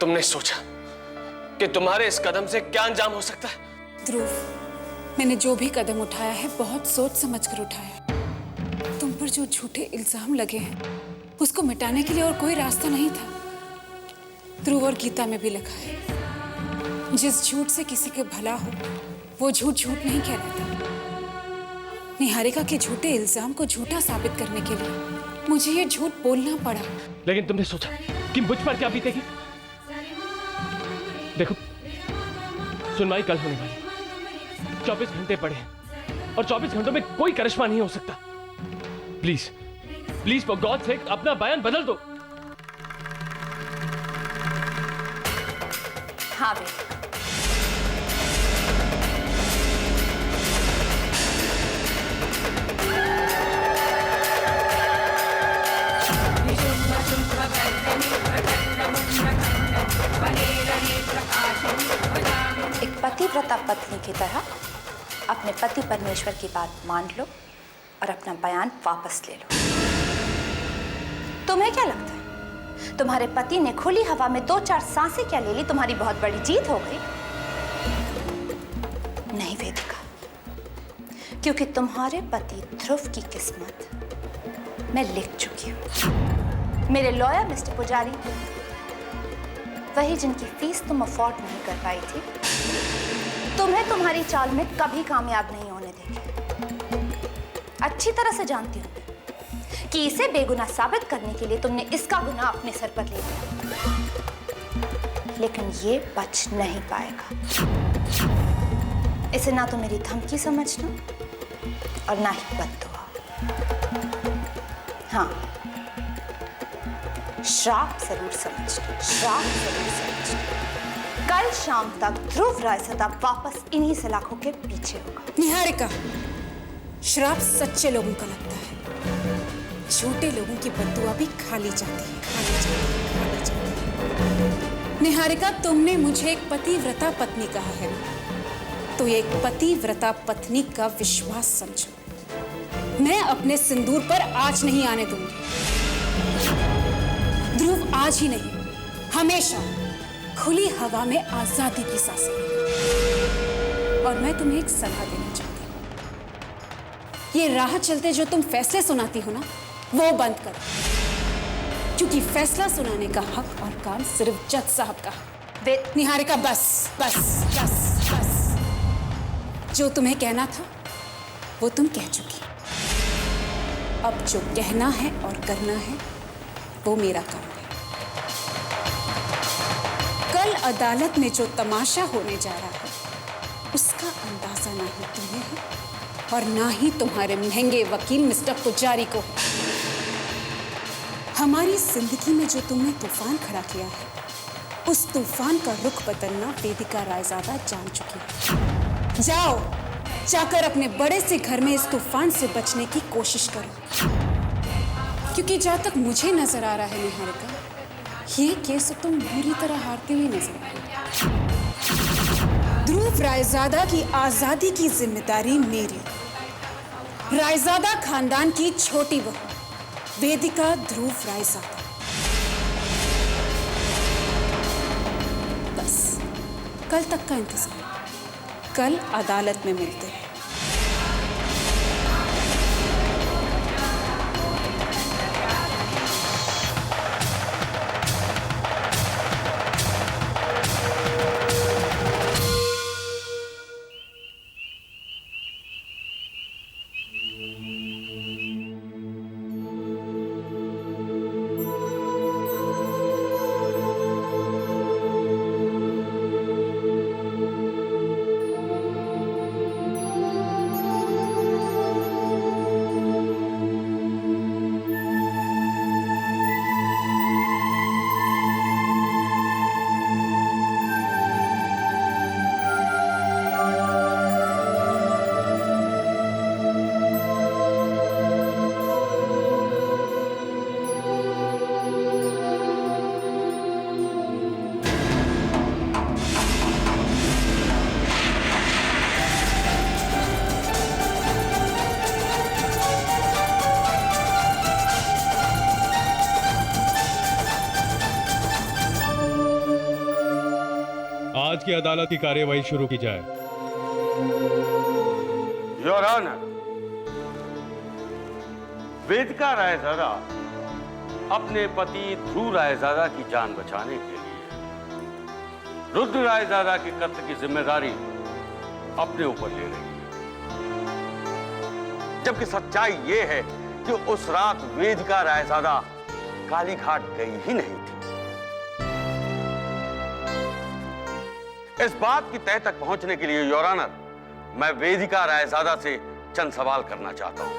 तुमने सोचा कि तुम्हारे इस कदम से क्या अंजाम हो सकता है? ध्रुव, मैंने जो भी कदम उठाया है बहुत सोच समझ कर उठाया है। तुम पर जो झूठे इल्जाम लगे हैं उसको मिटाने के लिए और कोई रास्ता नहीं था। ध्रुव, और गीता में भी लिखा है, जिस झूठ से किसी के भला हो वो झूठ झूठ नहीं कहलाता। निहारिका के झूठे इल्जाम को झूठा साबित करने के लिए मुझे ये झूठ बोलना पड़ा। लेकिन तुमने सोचा कि मुझ पर क्या बीतेगी? देखो, सुनवाई कल होने वाली, 24 घंटे पड़े हैं और 24 घंटों में कोई करिश्मा नहीं हो सकता। Please please for God sake अपना बयान बदल दो। हाँ बेटा, एक पतिव्रता पत्नी की तरह अपने पति परमेश्वर की बात मान लो और अपना बयान वापस ले लो। तुम्हें क्या लगता है तुम्हारे पति ने खुली हवा में 2-4 सांसें क्या ले ली, तुम्हारी बहुत बड़ी जीत हो गई? नहीं वेदिका, क्योंकि तुम्हारे पति ध्रुव की किस्मत मैं लिख चुकी हूं। मेरे लॉयर मिस्टर पुजारी, वही जिनकी फीस तुम अफोर्ड नहीं कर पाई थी, तुम्हें तुम्हारी चाल में कभी कामयाब नहीं होने देंगे। अच्छी तरह से जानती हूं कि इसे बेगुनाह साबित करने के लिए तुमने इसका गुनाह अपने सर पर ले लिया, लेकिन ये बच नहीं पाएगा। इसे ना तो मेरी धमकी समझना और ना ही बद्दुआ। हाँ, श्राप जरूर समझना, श्राप जरूर समझना। कल शाम तक ध्रुव रायसदा वापस इन्हीं सलाखों के पीछे होगा। निहारिका, श्राप सच्चे लोगों का लगता है, झूठे लोगों की बद्दुआ भी खाली जाती है, खाली जाती है, खाली जाती है। निहारिका, तुमने मुझे एक पतिव्रता पत्नी कहा है, तो एक पतिव्रता पत्नी का विश्वास समझो। मैं अपने सिंदूर पर आंच नहीं आने दूंगी। ध्रुव आज ही नहीं, हमेशा खुली हवा में आजादी की सांसें लेगा। और मैं तुम्हें एक सलाह देना चाहती हूं, ये राह चलते जो तुम फैसले सुनाती हो ना, वो बंद करो, क्योंकि फैसला सुनाने का हक और काम सिर्फ जज साहब का है। निहारिका, बस बस बस बस, जो तुम्हें कहना था वो तुम कह चुकी। अब जो कहना है और करना है वो मेरा काम है। कल अदालत में जो तमाशा होने जा रहा है उसका अंदाजा ना ही तुम्हें है और ना ही तुम्हारे महंगे वकील मिस्टर पुजारी को। हमारी जिंदगी में जो तुमने तूफान खड़ा किया है, उस तूफान का रुख बदलना वेदिका रायजादा जान चुकी है। जाओ, जाकर अपने बड़े से घर में इस तूफान से बचने की कोशिश करो, क्योंकि जहां तक मुझे नजर आ रहा है निहारिका, ये केस तुम बुरी तरह हारते हुए नजर आ रही हो। ध्रुव रायजादा की आजादी की जिम्मेदारी मेरी, रायजादा खानदान की छोटी बहू वेदिका ध्रुव रायजादा। बस कल तक का इंतजार, कल अदालत में मिलते हैं। की अदालत की कार्यवाही शुरू की जाए। योर ऑनर, वेदिका रायजादा अपने पति ध्रुव रायजादा की जान बचाने के लिए रुद्र रायजादा के कत्ल की जिम्मेदारी अपने ऊपर ले रही है, जबकि सच्चाई यह है कि उस रात वेदिका रायजादा कालीघाट गई ही नहीं थी। इस बात की तह तक पहुंचने के लिए योर ऑनर, मैं वेदिका रायजादा से चंद सवाल करना चाहता हूं।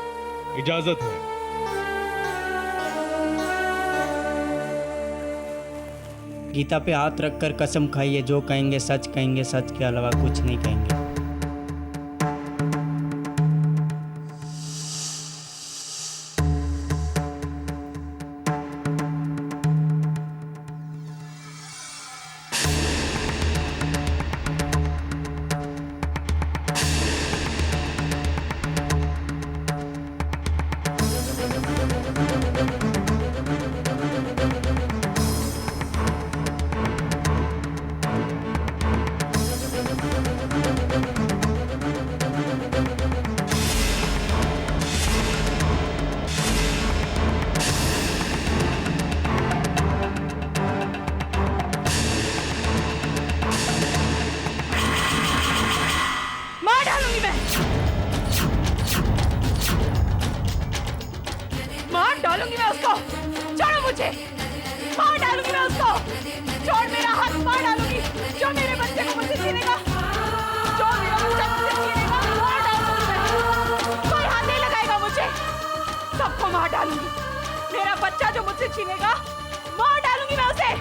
इजाजत है। गीता पे हाथ रखकर कसम खाइए, जो कहेंगे सच कहेंगे, सच के अलावा कुछ नहीं कहेंगे। मार डालूंगी मैं उसको। छोड़ो मुझे, मार डालूंगी मैं उसको। छोड़ मेरा हाथ, मार डालूंगी। जो मेरे बच्चे को मुझसे छीनेगा, जो मेरा बच्चा मुझसे छीनेगा, मार डालूंगी मैं। कोई हाथ नहीं लगाएगा मुझे, सबको मार डालूंगी। मेरा बच्चा जो मुझसे छीनेगा, मार डालूंगी मैं उसे।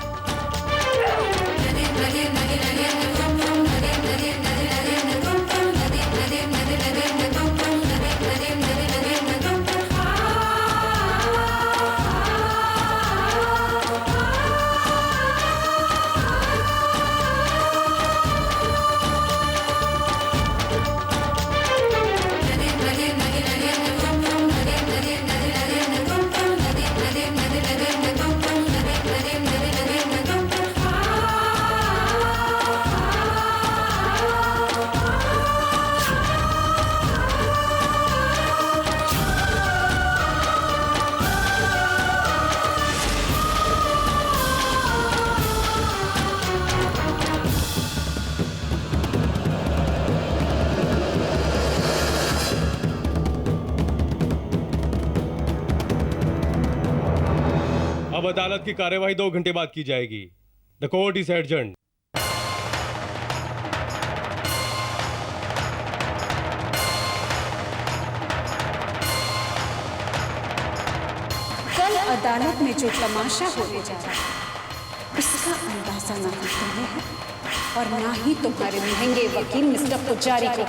अब अदालत की कार्यवाही 2 घंटे बाद की जाएगी। The court is adjourned. कल अदालत में जो तमाशा होने जा रहा है उसका अंदाजा ना ही तुम्हें है और ना ही तुम्हारे महंगे वकील मिस्टर पुजारी को।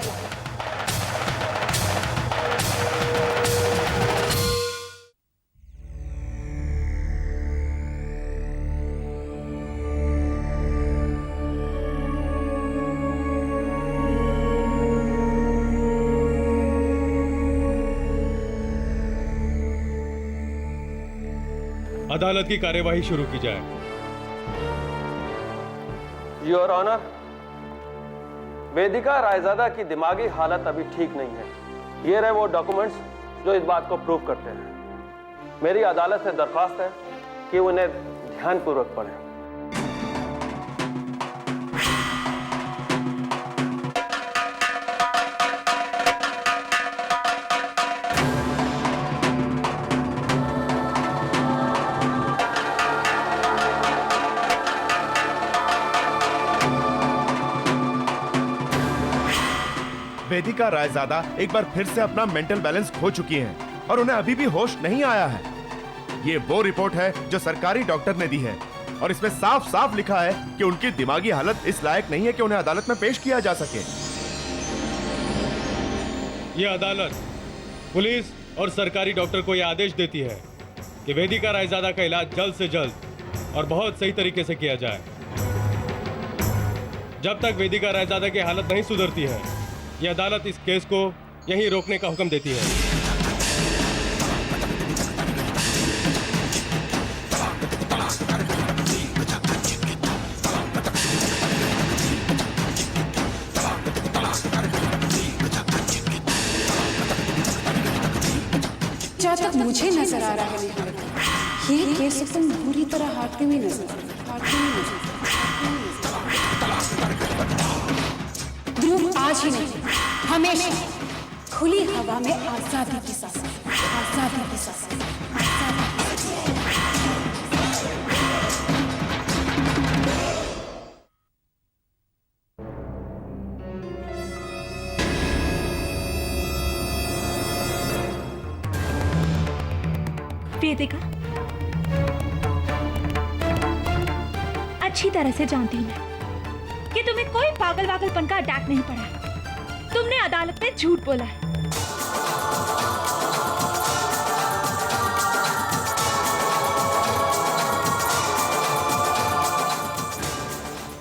अदालत की कार्यवाही शुरू की जाए। योर ऑनर, वेदिका रायजादा की दिमागी हालत अभी ठीक नहीं है। ये रहे वो डॉक्यूमेंट्स जो इस बात को प्रूव करते हैं। मेरी अदालत से दरख्वास्त है कि उन्हें ध्यानपूर्वक पढ़ें। वेदिका रायजादा एक बार फिर से अपना मेंटल बैलेंस खो चुकी हैं और उन्हें अभी भी होश नहीं आया है। ये वो रिपोर्ट है जो सरकारी डॉक्टर ने दी है और इसमें साफ साफ लिखा है कि उनकी दिमागी हालत इस लायक नहीं है कि उन्हें अदालत में पेश किया जा सके। यह अदालत पुलिस और सरकारी डॉक्टर को यह आदेश देती है कि वेदिका रायजादा का इलाज जल्द से जल्द और बहुत सही तरीके से किया जाए। जब तक वेदिका रायजादा की हालत नहीं सुधरती है, यह अदालत इस केस को यहीं रोकने का हुक्म देती है। जहाँ तक मुझे नजर आ रहा है ये केस तुम बुरी तरह हारते हुए नजर ध्रुव आज ही नहीं हमेशा खुली हवा में आजादी की सांस, आजादी की सांस, वेदिका, अच्छी तरह से जानती हूं मैं कि तुम्हें कोई पागल वागलपन का अटैक नहीं पड़ा। तुमने अदालत में झूठ बोला है।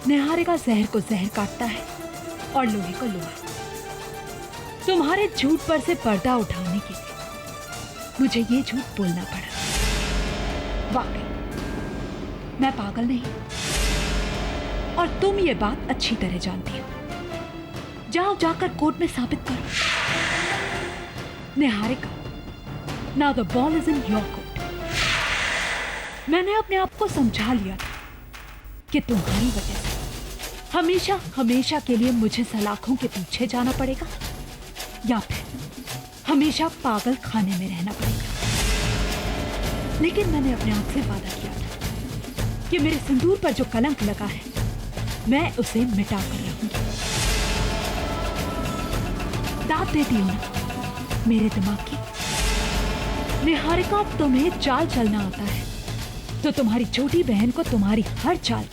निहारिका जहर को जहर काटता है और लोहे को लोहा। तुम्हारे झूठ पर से पर्दा उठाने के लिए मुझे ये झूठ बोलना पड़ा। वाकई मैं पागल नहीं और तुम ये बात अच्छी तरह जानती हो। जाओ जाकर कोर्ट में साबित करो। Niharika, now the ball is in your court. मैंने अपने आप को समझा लिया था कि तुम्हारी वजह से हमेशा हमेशा के लिए मुझे सलाखों के पीछे जाना पड़ेगा या फिर हमेशा पागल खाने में रहना पड़ेगा। लेकिन मैंने अपने आप से वादा किया था कि मेरे सिंदूर पर जो कलंक लगा है मैं उसे मिटा कर रहूंगी। दाद देती हूं ना मेरे दिमाग की। निहारिका, तुम्हें चाल चलना आता है तो तुम्हारी छोटी बहन को तुम्हारी हर चाल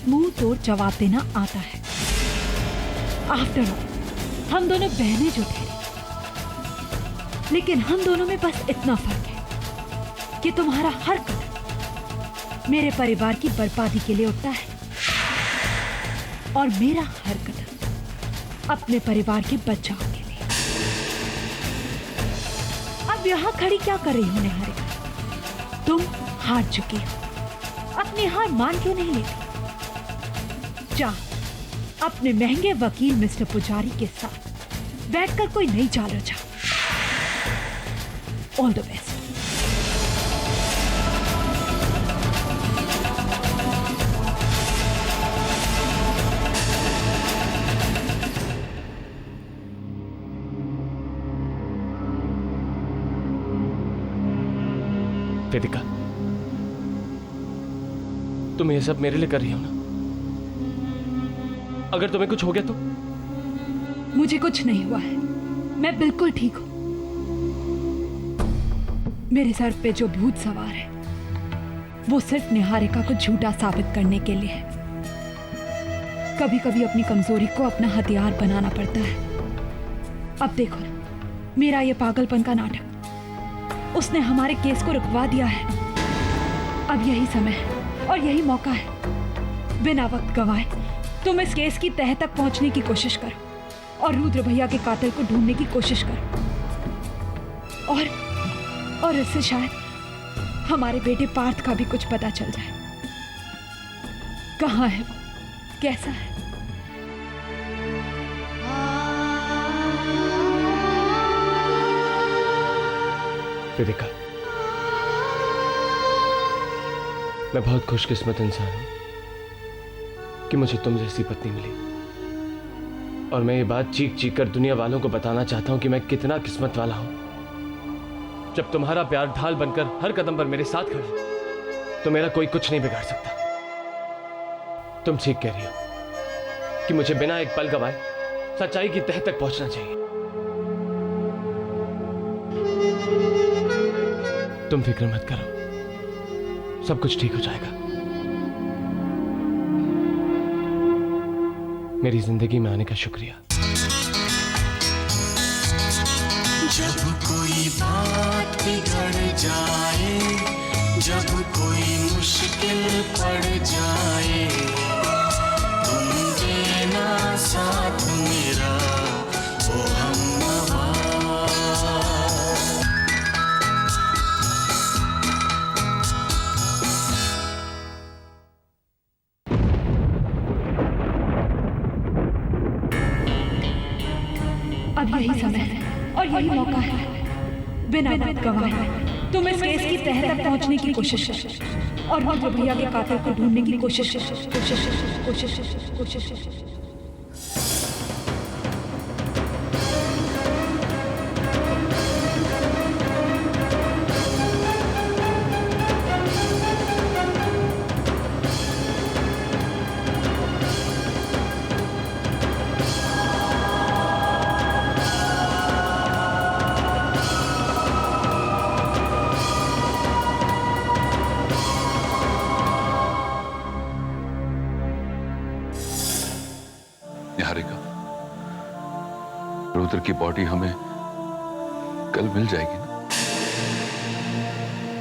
मुंह तोड़ जवाब देना आता है। आफ्टर ऑल हम दोनों बहनें जो थे, लेकिन हम दोनों में बस इतना फर्क है कि तुम्हारा हर कदम मेरे परिवार की बर्बादी के लिए उठता है और मेरा हर कदम अपने परिवार के बचाव के लिए। अब यहां खड़ी क्या कर रही हो निहारिका? तुम हार चुकी हो। अपनी हार मान क्यों नहीं लेती? जा अपने महंगे वकील मिस्टर पुजारी के साथ बैठकर कोई नई चाल रचा। All the best. वेदिका, तुम ये सब मेरे लिए कर रही हो ना? अगर तुम्हें कुछ हो गया तो? मुझे कुछ नहीं हुआ है, मैं बिल्कुल ठीक हूं। मेरे सर पे जो भूत सवार है वो सिर्फ निहारिका को झूठा साबित करने के लिए है। कभी कभी अपनी कमजोरी को अपना हथियार बनाना पड़ता है। अब देखो ना, मेरा ये पागलपन का नाटक उसने हमारे केस को रुकवा दिया है। अब यही समय है और यही मौका है। बिना वक्त गवाए तुम इस केस की तह तक पहुंचने की कोशिश करो और रुद्र भैया के कातिल को ढूंढने की कोशिश करो। और इससे शायद हमारे बेटे पार्थ का भी कुछ पता चल जाए। कहाँ है वो, कैसा है? वेदिका, मैं बहुत खुशकिस्मत इंसान हूं कि मुझे तुम जैसी पत्नी मिली। और मैं ये बात चीख चीख कर दुनिया वालों को बताना चाहता हूं कि मैं कितना किस्मत वाला हूं। जब तुम्हारा प्यार ढाल बनकर हर कदम पर मेरे साथ खड़ा तो मेरा कोई कुछ नहीं बिगाड़ सकता। तुम ठीक कह रही हो कि मुझे बिना एक पल गवाए सच्चाई की तह तक पहुंचना चाहिए। तुम फिक्र मत करो, सब कुछ ठीक हो जाएगा। मेरी जिंदगी में आने का शुक्रिया। जब कोई बात बिगड़ जाए, जब कोई मुश्किल पड़ जाए, तुम देना साथ मेरा ओ हमनवा। अब यही समय है और यही मौका है। बिना बात गवाए तुम इस केस की तह तक पहुंचने की कोशिश कर और रुद्र भैया के कातिल को ढूंढने की कोशिश। निहारिका, रुद्र की बॉडी हमें कल मिल जाएगी ना?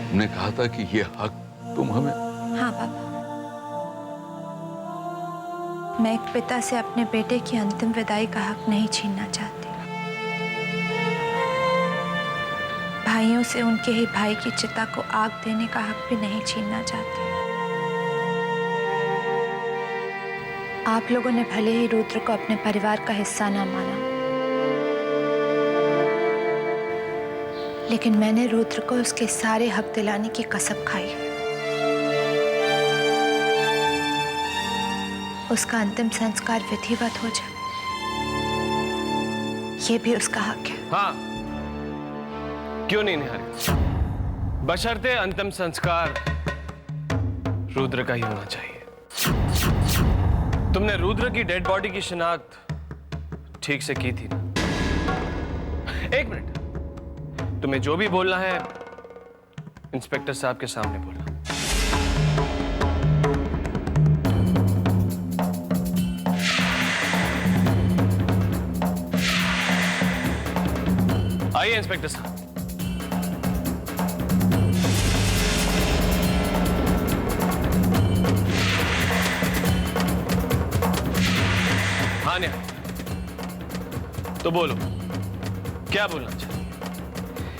हमने कहा था कि ये हक तुम हमें। हाँ पापा, मैं एक पिता से अपने बेटे की अंतिम विदाई का हक नहीं छीनना चाहती। भाइयों से उनके ही भाई की चिता को आग देने का हक भी नहीं छीनना चाहती। आप लोगों ने भले ही रुद्र को अपने परिवार का हिस्सा ना माना, लेकिन मैंने रुद्र को उसके सारे हक दिलाने की कसम खाई। उसका अंतिम संस्कार विधिवत हो जाए, ये भी उसका हक है। हाँ, क्यों नहीं निहारिका? बशर्ते अंतिम संस्कार रुद्र का ही होना चाहिए। तुमने रुद्र की डेड बॉडी की शिनाख्त ठीक से की थी ना? एक मिनट, तुम्हें जो भी बोलना है इंस्पेक्टर साहब के सामने बोलना। आइए इंस्पेक्टर साहब। हाँ निहारिका, तो बोलो, क्या बोलना चाहिए?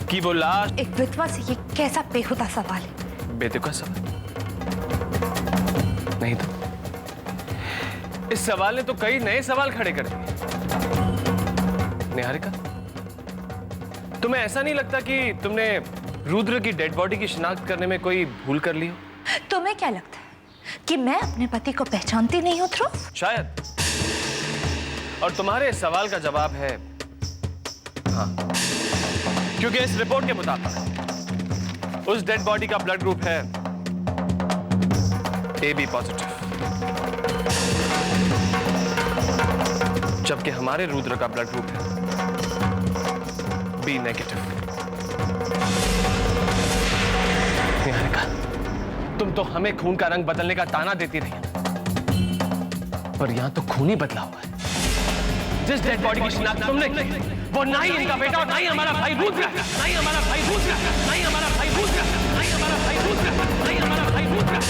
कि वो लाश एक विधवा से ये कैसा बेहुदा सवाल है? बेतुका सवाल नहीं तो इस सवाल ने तो कई नए सवाल खड़े कर दिए। निहारिका, तुम्हें ऐसा नहीं लगता कि तुमने रुद्र की डेड बॉडी की शिनाख्त करने में कोई भूल कर ली हो? तुम्हें क्या लगता है कि मैं अपने पति को पहचानती नहीं हूं ध्रुव? शायद। और तुम्हारे इस सवाल का जवाब है हाँ, क्योंकि इस रिपोर्ट के मुताबिक उस डेड बॉडी का ब्लड ग्रुप है AB पॉजिटिव, जबकि हमारे रुद्र का ब्लड ग्रुप है B नेगेटिव। निहारिका, तुम तो हमें खून का रंग बदलने का ताना देती रही, पर यहां तो खून ही बदला हुआ है। जिस डेड बॉडी की शिनाख्त तुमने की, वो ना ही इनका बेटा और ना ही हमारा भाई रुद्र है, ना ही हमारा भाई रुद्र है, ना ही हमारा भाई रुद्र है, ना ही हमारा भाई रुद्र है, ना ही हमारा भाई रुद्र है।